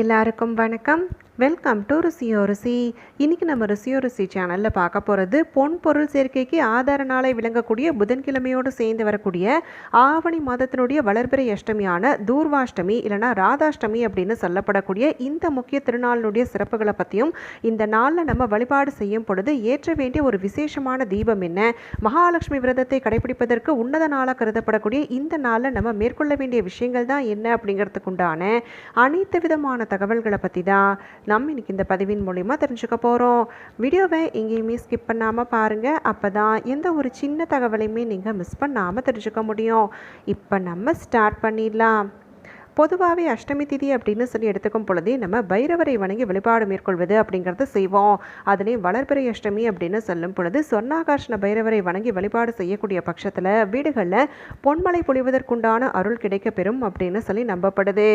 எல்லாருக்கும் வணக்கம். Welcome to ருசியோ ருசி. இன்றைக்கி நம்ம ருசியோ ருசி சேனலில் பார்க்க போகிறது பொன் பொருள் சேர்க்கைக்கு ஆதார நாளை விளங்கக்கூடிய புதன்கிழமையோடு சேர்ந்து வரக்கூடிய ஆவணி மாதத்தினுடைய வளர்பிறை அஷ்டமியான தூர்வாஷ்டமி இல்லைனா ராதாஷ்டமி அப்படின்னு சொல்லப்படக்கூடிய இந்த முக்கிய திருநாளினுடைய சிறப்புகளை பற்றியும், இந்த நாளில் நம்ம வழிபாடு செய்யும் பொழுது ஏற்ற வேண்டிய ஒரு விசேஷமான தீபம் என்ன, மகாலட்சுமி விரதத்தை கடைபிடிப்பதற்கு உன்னத நாளாக கருதப்படக்கூடிய இந்த நாளில் நம்ம மேற்கொள்ள வேண்டிய விஷயங்கள் தான் என்ன அப்படிங்கிறதுக்கு உண்டான அனைத்து விதமான தகவல்களை பற்றி தான் நம்ம இன்னைக்கு இந்த பதிவின் மூலிமா தெரிஞ்சுக்க போகிறோம். வீடியோவை எங்கேயுமே ஸ்கிப் பண்ணாமல் பாருங்கள். அப்போ தான் எந்த ஒரு சின்ன தகவலையுமே நீங்கள் மிஸ் பண்ணாமல் தெரிஞ்சுக்க முடியும். இப்போ நம்ம ஸ்டார்ட் பண்ணிடலாம். பொதுவாகவே அஷ்டமி திதி அப்படின்னு சொல்லி எடுத்துக்கும் பொழுதே நம்ம பைரவரை வணங்கி வழிபாடு மேற்கொள்வது அப்படிங்கிறது செய்வோம். அதுலேயும் வளர்பிறை அஷ்டமி அப்படின்னு சொல்லும் பொழுது சொர்ணாகர்ஷ்ண பைரவரை வணங்கி வழிபாடு செய்யக்கூடிய பட்சத்தில் வீடுகளில் பொன்மலை பொழிவதற்குண்டான அருள் கிடைக்க பெறும் அப்படின்னு சொல்லி நம்பப்படுது.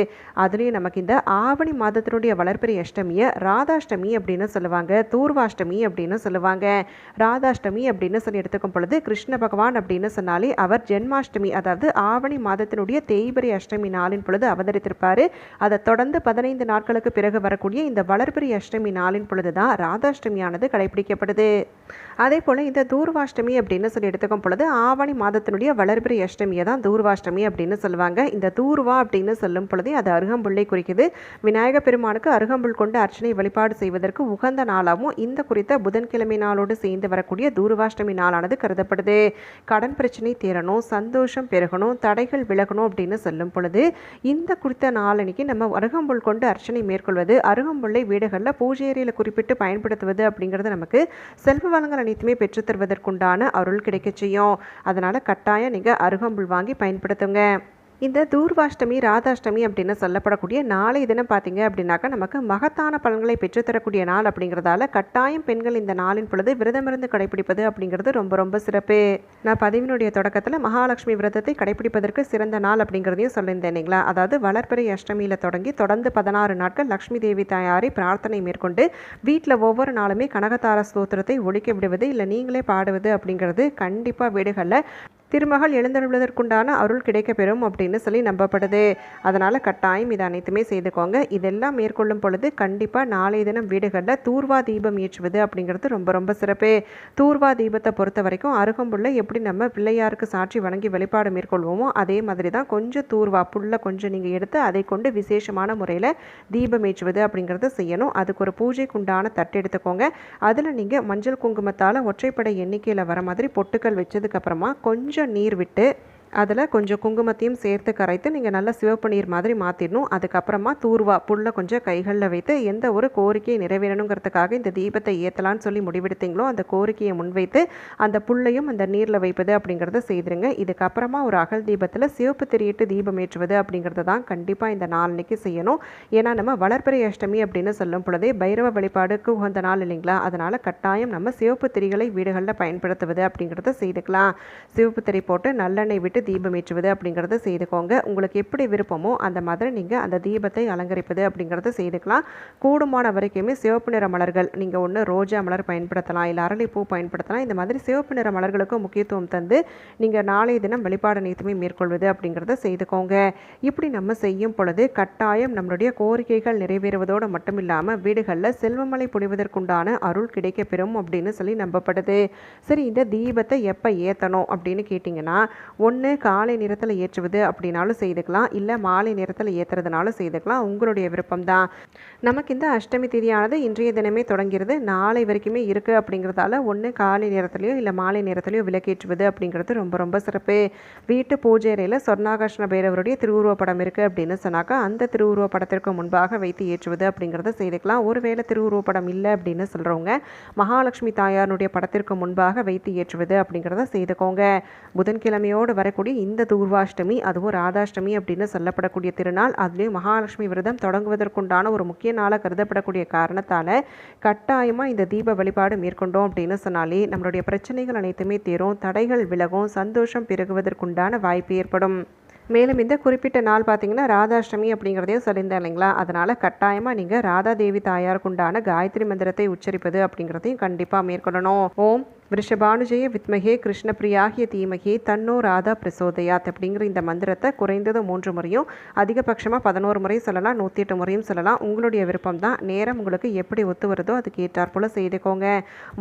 அதுலேயும் நமக்கு இந்த ஆவணி மாதத்தினுடைய வளர்பிறை அஷ்டமியை ராதாஷ்டமி அப்படின்னு சொல்லுவாங்க, தூர்வாஷ்டமி அப்படின்னு சொல்லுவாங்க. ராதாஷ்டமி அப்படின்னு சொல்லி எடுத்துக்கும் பொழுது கிருஷ்ண பகவான் அப்படின்னு சொன்னாலே அவர் ஜென்மாஷ்டமி, அதாவது ஆவணி மாதத்தினுடைய தேய்பிறை அஷ்டமி நாளின் பொழுது அவதரித்திருப்பாரு. அதை தொடர்ந்து 15 நாட்களுக்கு பிறகு வரக்கூடிய இந்த வளர்பிறை அஷ்டமி நாளின் பொழுதுதான் ராதாஷ்டமியானது கடைபிடிக்கப்படுது. அதே போல இந்த தூர்வாஷ்டமி அப்படின்னு சொல்லி எடுத்துக்கும் பொழுது ஆவணி மாதத்தினுடைய வளர்பிறை அஷ்டமியை தான் தூர்வாஷ்டமி அப்படின்னு சொல்லுவாங்க. இந்த தூர்வா அப்படின்னு சொல்லும் பொழுதே அது அருகம்புல்லை குறிக்குது. விநாயக பெருமானுக்கு அருகம்புல் கொண்டு அர்ச்சனை வழிபாடு செய்வதற்கு உகந்த நாளாகவும் இந்த குறித்த புதன்கிழமை நாளோடு சேர்ந்து வரக்கூடிய தூர்வாஷ்டமி நாளானது கருதப்படுது. கடன் பிரச்சனை தீரணும், சந்தோஷம் பெருகணும், தடைகள் விலகணும் அப்படின்னு சொல்லும் பொழுது இந்த குறித்த நாளன்னைக்கு நம்ம அருகம்புல் கொண்டு அர்ச்சனை மேற்கொள்வது, அருகம்புல்லை வீடுகளில் பூஜை அறையில் குறிப்பிட்டு பயன்படுத்துவது அப்படிங்கிறது நமக்கு செல்வ வளங்கள் அனைத்துமே பெற்றுத்தருவதற்குண்டான அருள் கிடைக்க செய்யும். அதனால் கட்டாயம் நீங்கள் அருகம்புல் வாங்கி பயன்படுத்துங்க. இந்த தூர்வாஷ்டமி ராதாஷ்டமி அப்படின்னு சொல்லப்படக்கூடிய நாளை தினம் பார்த்தீங்க அப்படின்னாக்கா நமக்கு மகத்தான பலன்களை பெற்றுத்தரக்கூடிய நாள் அப்படிங்கிறதால கட்டாயம் பெண்கள் இந்த நாளின் பொழுது விரதமிருந்து கடைபிடிப்பது அப்படிங்கிறது ரொம்ப ரொம்ப சிறப்பு. நான் பதிவினுடைய தொடக்கத்தில் மகாலட்சுமி விரதத்தை கடைபிடிப்பதற்கு சிறந்த நாள் அப்படிங்கிறதையும் சொல்லியிருந்தேன் இல்லைங்களா. அதாவது வளர்பிறை அஷ்டமியில் தொடங்கி தொடர்ந்து 16 நாட்கள் லக்ஷ்மி தேவி தாயாரை பிரார்த்தனை மேற்கொண்டு வீட்டில் ஒவ்வொரு நாளுமே கனகதார ஸ்தோத்திரத்தை ஒழிக்க விடுவது இல்லை நீங்களே பாடுவது அப்படிங்கிறது கண்டிப்பாக வீடுகளில் திருமகள் எழுந்தருள்வதற்குண்டான அருள் கிடைக்க பெறும் அப்படின்னு சொல்லி நம்பப்படுது. அதனால் கட்டாயம் இது அனைத்துமே செய்துக்கோங்க. இதெல்லாம் மேற்கொள்ளும் பொழுது கண்டிப்பாக நாளைய தினம் வீடுகளில் தூர்வா தீபம் ஏற்றுவது அப்படிங்கிறது ரொம்ப ரொம்ப சிறப்பு. தூர்வா தீபத்தை பொறுத்த வரைக்கும் அருகம்புல்லை எப்படி நம்ம பிள்ளையாருக்கு சாட்சி வணங்கி வழிபாடு மேற்கொள்வோமோ அதே மாதிரி தான் கொஞ்சம் தூர்வா புல்லை கொஞ்சம் நீங்கள் எடுத்து அதை கொண்டு விசேஷமான முறையில் தீபம் ஏற்றுவது அப்படிங்கிறத செய்யணும். அதுக்கு ஒரு பூஜைக்கு உண்டான தட்டு எடுத்துக்கோங்க. அதில் நீங்கள் மஞ்சள் குங்குமத்தால் ஒற்றைப்படை எண்ணிக்கையில் வர மாதிரி பொட்டுக்கள் வச்சதுக்கப்புறமா கொஞ்சம் நீர் விட்டு அதில் கொஞ்சம் குங்குமத்தையும் சேர்த்து கரைத்து நீங்கள் நல்லா சிவப்பு நீர் மாதிரி மாற்றிடணும். அதுக்கப்புறமா தூர்வா புல்லை கொஞ்சம் கைகளில் வைத்து எந்த ஒரு கோரிக்கையை நிறைவேறணுங்கிறதுக்காக இந்த தீபத்தை ஏற்றலான்னு சொல்லி முடிவெடுத்தீங்களோ அந்த கோரிக்கையை முன்வைத்து அந்த புல்லையும் அந்த நீரில் வைப்பது அப்படிங்கிறத செய்திருங்க. இதுக்கப்புறமா ஒரு அகல் தீபத்தில் சிவப்பு திரியிட்டு தீபம் ஏற்றுவது அப்படிங்கிறது தான் கண்டிப்பாக இந்த நாளைக்கு செய்யணும். ஏன்னா நம்ம வளர்பிறை அஷ்டமி அப்படின்னு சொல்லும் பொழுதே பைரவ வழிபாடுக்கு உகந்த நாள் இல்லைங்களா. அதனால் கட்டாயம் நம்ம சிவப்பு திரிகளை வீடுகளில் பயன்படுத்துவது அப்படிங்கிறத செய்துக்கலாம். சிவப்பு திரி போட்டு நல்லெண்ணெய் விட்டு தீபம் ஏற்றுவது அப்படிங்கிறத செய்துக்கோங்க. உங்களுக்கு எப்படி விருப்பமோ அந்த மாதிரி நீங்கள் அந்த தீபத்தை அலங்கரிப்பது அப்படிங்கிறத செய்துக்கலாம். கூடுமான வரைக்குமே சிவப்பு நிற மலர்கள் நீங்கள் ஒன்று ரோஜா மலர் பயன்படுத்தலாம், இல்லை அரளிப்பூ பயன்படுத்தலாம். இந்த மாதிரி சிவப்பு நிற மலர்களுக்கு முக்கியத்துவம் தந்து நீங்கள் நாளைய தினம் வழிபாடு அனைத்துமே மேற்கொள்வது அப்படிங்கிறத செய்துக்கோங்க. இப்படி நம்ம செய்யும் பொழுது கட்டாயம் நம்மளுடைய கோரிக்கைகள் நிறைவேறுவதோடு மட்டும் இல்லாமல் வீடுகளில் செல்வமலை பொழிவதற்குண்டான அருள் கிடைக்க பெறும் அப்படின்னு சொல்லி நம்பப்படுது. சரி, இந்த தீபத்தை எப்போ ஏற்றணும் அப்படின்னு கேட்டிங்கன்னா, ஒன்று காலை நேரத்தில் ஏற்றுவது அப்படின்னாலும் செய்துக்கலாம், இல்லை மாலை நேரத்தில் ஏற்றுறதுனாலும் செய்துக்கலாம். உங்களுடைய விருப்பம் தான். நமக்கு இந்த அஷ்டமி திதியானது இன்றைய தினமே தொடங்கிறது, நாளை வரைக்குமே இருக்குது அப்படிங்கிறதால ஒன்று காலை நேரத்துலையோ இல்லை மாலை நேரத்துலையோ விளக்கேற்றுவது அப்படிங்கிறது ரொம்ப ரொம்ப சிறப்பு. வீட்டு பூஜை அறையில் சொர்ணாகர்ஷ்ண பைரவருடைய திருவுருவப்படம் இருக்குது அப்படின்னு சொன்னாக்கா அந்த திருவுருவப்படத்திற்கு முன்பாக வைத்து ஏற்றுவது அப்படிங்கிறத செய்துக்கலாம். ஒருவேளை திருவுருவப்படம் இல்லை அப்படின்னு சொல்கிறவங்க மகாலட்சுமி தாயாருடைய படத்திற்கு முன்பாக வைத்து ஏற்றுவது அப்படிங்கிறத செய்துக்கோங்க. புதன்கிழமையோடு வரக்கூடிய இந்த தூர்வாஷ்டமி அதுவும் ராதாஷ்டமி அப்படின்னு சொல்லப்படக்கூடிய திருநாள், அதுலேயும் மகாலட்சுமி விரதம் தொடங்குவதற்குண்டான ஒரு முக்கிய நாளாக கருதப்படக்கூடிய காரணத்தால் கட்டாயமாக இந்த தீப வழிபாடு மேற்கொண்டோம் அப்படின்னு சொன்னாலே நம்மளுடைய பிரச்சனைகள் அனைத்துமே தீரும், தடைகள் விலகும், சந்தோஷம் பெருகுவதற்குண்டான வாய்ப்பு ஏற்படும். மேலும் இந்த குறிப்பிட்ட நாள் பார்த்தீங்கன்னா ராதாஷ்டமி அப்படிங்கிறதையும் சொல்லியிருந்தேன் இல்லைங்களா. அதனால் கட்டாயமாக நீங்கள் ராதா தேவி தாயாருக்குண்டான காயத்ரி மந்திரத்தை உச்சரிப்பது அப்படிங்கிறதையும் கண்டிப்பாக மேற்கொள்ளணும். ஓம் விருஷபானுஜய வித்மகே கிருஷ்ணபிரியாகிய தீமகே தன்னோ ராதா பிரசோதயாத் அப்படிங்கிற இந்த மந்திரத்தை குறைந்தது 3 முறையும் அதிகபட்சமாக 11 முறை சொல்லலாம், 108 முறையும் சொல்லலாம். உங்களுடைய விருப்பம் தான். நேரம் உங்களுக்கு எப்படி ஒத்து வருதோ அதுக்கு ஏற்றாற்போல் செய்துக்கோங்க.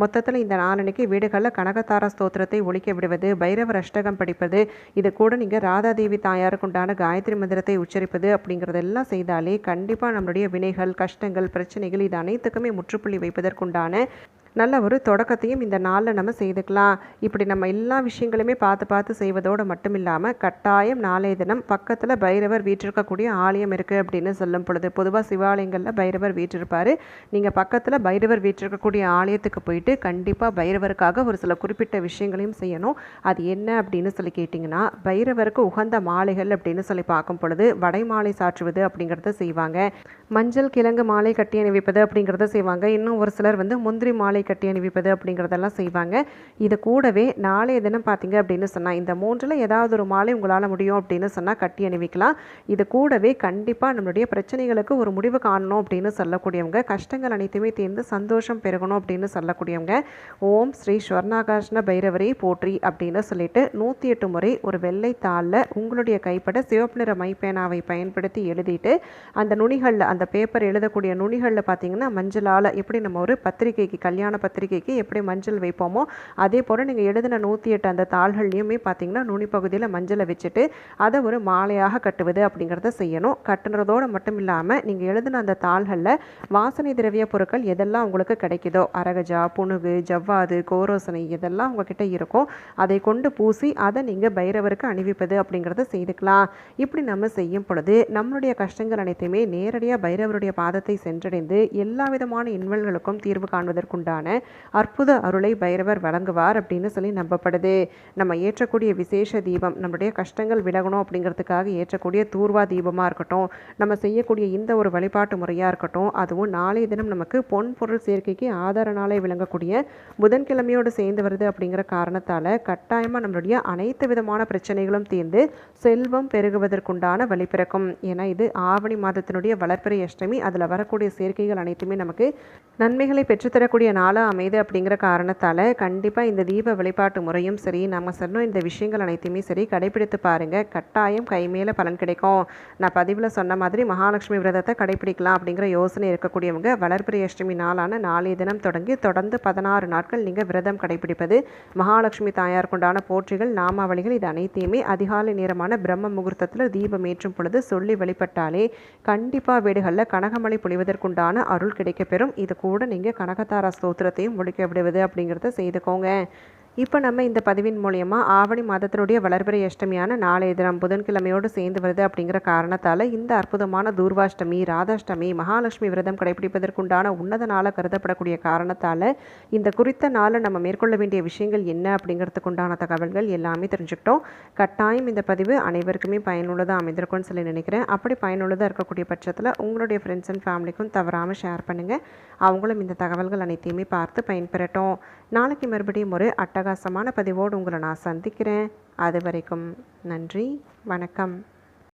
மொத்தத்தில் இந்த நாளன்னைக்கு வீடுகளில் கனகதாரா ஸ்தோத்திரத்தை ஒழிக்க விடுவது, பைரவர் அஷ்டகம் படிப்பது, இது கூட நீங்கள் ராதாதேவி தாயாருக்கு உண்டான காயத்ரி மந்திரத்தை உச்சரிப்பது அப்படிங்கிறதெல்லாம் செய்தாலே கண்டிப்பாக நம்மளுடைய வினைகள், கஷ்டங்கள், பிரச்சனைகள் இது அனைத்துக்குமே முற்றுப்புள்ளி வைப்பதற்குண்டான நல்ல ஒரு தொடக்கத்தையும் இந்த நாளில் நம்ம செய்துக்கலாம். இப்படி நம்ம எல்லா விஷயங்களுமே பார்த்து செய்வதோடு மட்டும் இல்லாமல் கட்டாயம் நாளைய தினம் பக்கத்தில் பைரவர் வீற்றிருக்கக்கூடிய ஆலயம் இருக்குது அப்படின்னு சொல்லும் பொழுது, பொதுவாக சிவாலயங்களில் பைரவர் வீற்றிருப்பார். நீங்கள் பக்கத்தில் பைரவர் வீற்றிருக்கக்கூடிய ஆலயத்துக்கு போயிட்டு கண்டிப்பாக பைரவருக்காக ஒரு சில குறிப்பிட்ட விஷயங்களையும் செய்யணும். அது என்ன அப்படின்னு சொல்லி கேட்டிங்கன்னா, பைரவருக்கு உகந்த மாலைகள் அப்படின்னு சொல்லி பார்க்கும் பொழுது வடை மாலை சாற்றுவது அப்படிங்கிறத செய்வாங்க. மஞ்சள் கிழங்கு மாலை கட்டி அணிவிப்பது அப்படிங்கிறத செய்வாங்க. இன்னும் ஒரு சிலர் முந்திரி மாலை கட்டி அணிவிப்பது அப்படிங்கிறதெல்லாம் செய்வாங்க. இது கூடவே நாளைய தினம் பார்த்தீங்க அப்படின்னு சொன்னால் இந்த 3ல் ஏதாவது ஒரு மாலை உங்களால் முடியும் அப்படின்னு சொன்னால் கட்டி அணிவிக்கலாம். இது கூடவே கண்டிப்பாக நம்மளுடைய பிரச்சனைகளுக்கு ஒரு முடிவு காணணும் அப்படின்னு சொல்லக்கூடியவங்க, கஷ்டங்கள் அனைத்துமே தீர்ந்து சந்தோஷம் பெருகணும் அப்படின்னு சொல்லக்கூடியவங்க, ஓம் ஸ்ரீ ஸ்வர்ணாகாஷ்ண பைரவரை போற்றி அப்படின்னு சொல்லிட்டு 108 முறை ஒரு வெள்ளை தாளில் உங்களுடைய கைப்பட சிவப்பு நிற மைப்பேனாவை பயன்படுத்தி எழுதிட்டு அந்த நுனிகளில், அந்த பேப்பர் எழுதக்கூடிய நுனிகளில் பார்த்தீங்கன்னா மஞ்சளால் எப்படி நம்ம ஒரு பத்திரிகைக்கு, கல்யாண பத்திரிகைக்கு எப்படி மஞ்சள் வைப்போமோ அதே போல் நீங்கள் எழுதின 108 அந்த தாள்கள்லையுமே பார்த்தீங்கன்னா நுனி பகுதியில் மஞ்சளை வச்சுட்டு அதை ஒரு மாலையாக கட்டுவது அப்படிங்கிறத செய்யணும். கட்டுறதோடு மட்டும் இல்லாமல் நீங்கள் எழுதின அந்த தாள்களில் வாசனை திரவிய பொருட்கள் எதெல்லாம் உங்களுக்கு கிடைக்குதோ, அரகஜா, புனுகு, ஜவ்வாது, கோரோசனை இதெல்லாம் உங்ககிட்ட இருக்கும், அதை கொண்டு பூசி அதை நீங்கள் பைரவருக்கு அணிவிப்பது அப்படிங்கிறத செய்துக்கலாம். இப்படி நம்ம செய்யும் பொழுது நம்மளுடைய கஷ்டங்கள் அனைத்துமே நேரடியாக பைரவருடைய பாதத்தை சென்றடைந்து எல்லா விதமான இன்னல்களுக்கும் தீர்வு காண்பதற்குண்டான அற்புத அருளை பைரவர் வழங்குவார் அப்படின்னு சொல்லி நம்பப்படுது. நம்ம ஏற்றக்கூடிய விசேஷ தீபம், நம்மளுடைய கஷ்டங்கள் விலகணும் அப்படிங்கிறதுக்காக ஏற்றக்கூடிய தூர்வா தீபமாக இருக்கட்டும், நம்ம செய்யக்கூடிய இந்த ஒரு வழிபாட்டு முறையாக இருக்கட்டும், அதுவும் நாளைய தினம் நமக்கு பொன் பொருள் சேர்க்கைக்கு ஆதார நாளை விளங்கக்கூடிய புதன்கிழமையோடு சேர்ந்து வருது அப்படிங்கிற காரணத்தால் கட்டாயமாக நம்மளுடைய அனைத்து விதமான பிரச்சனைகளும் தீர்ந்து செல்வம் பெருகுவதற்குண்டான வழி பிறக்கும். ஏன்னா இது ஆவணி மாதத்தினுடைய வளர்பிறை அஷ்டமி, அதில் வரக்கூடிய சேர்க்கைகள் அனைத்துமே நமக்கு நன்மைகளை பெற்றுத்தரக்கூடிய நாளாக அமைது அப்படிங்கிற காரணத்தால் கண்டிப்பாக இந்த தீப வழிபாட்டு முறையும் சரி, நம்ம சொன்ன இந்த விஷயங்கள் அனைத்துமே சரி கடைபிடித்து பாருங்கள். கட்டாயம் கை மேலே பலன் கிடைக்கும். நான் பதிவில் சொன்ன மாதிரி மகாலட்சுமி விரதத்தை கடைபிடிக்கலாம் அப்படிங்கிற யோசனை இருக்கக்கூடியவங்க வளர்பிறை அஷ்டமி நாளான நாளைய தினம் தொடங்கி தொடர்ந்து 16 நாட்கள் நீங்கள் விரதம் கடைபிடிப்பது, மகாலட்சுமி தாயாருக்குண்டான போற்றிகள், நாமாவளிகள் இது அனைத்தையுமே அதிகாலை நேரமான பிரம்ம முகூர்த்தத்தில் தீபம் ஏற்றும் பொழுது சொல்லி வழிபட்டாலே கண்டிப்பாக வீடுகளில் கனகமழை பொழிவதற்குண்டான அருள் கிடைக்கப்பெறும். இது கூட நீங்கள் கனகதாரா ஸ்தோத்திரத்தையும் முடிக்க விடுவது அப்படிங்கிறத செய்துக்கோங்க. இப்போ நம்ம இந்த பதிவின் மூலயமா ஆவணி மாதத்தினுடைய வளர்பிறை அஷ்டமியான நாளைய தினம் புதன்கிழமையோடு சேர்ந்து வருது அப்படிங்கிற காரணத்தால் இந்த அற்புதமான தூர்வாஷ்டமி, ராதாஷ்டமி, மகாலட்சுமி விரதம் கடைபிடிப்பதற்குண்டான உன்னத நாளாக கருதப்படக்கூடிய காரணத்தால் இந்த குறித்த நாளில் நம்ம மேற்கொள்ள வேண்டிய விஷயங்கள் என்ன அப்படிங்கிறதுக்குண்டான தகவல்கள் எல்லாமே தெரிஞ்சுக்கிட்டோம். கட்டாயம் இந்த பதிவு அனைவருக்குமே பயனுள்ளதாக அமைந்திருக்கும்னு சொல்லி நினைக்கிறேன். அப்படி பயனுள்ளதாக இருக்கக்கூடிய பட்சத்தில் உங்களுடைய ஃப்ரெண்ட்ஸ் அண்ட் ஃபேமிலிக்கும் தவறாமல் ஷேர் பண்ணுங்கள். அவங்களும் இந்த தகவல்கள் அனைத்தையுமே பார்த்து பயன்பெறட்டும். நாளைக்கு மறுபடியும் ஒரு அட்டகாசமான பதிவோடு உங்களை நான் சந்திக்கிறேன். அது வரைக்கும் நன்றி, வணக்கம்.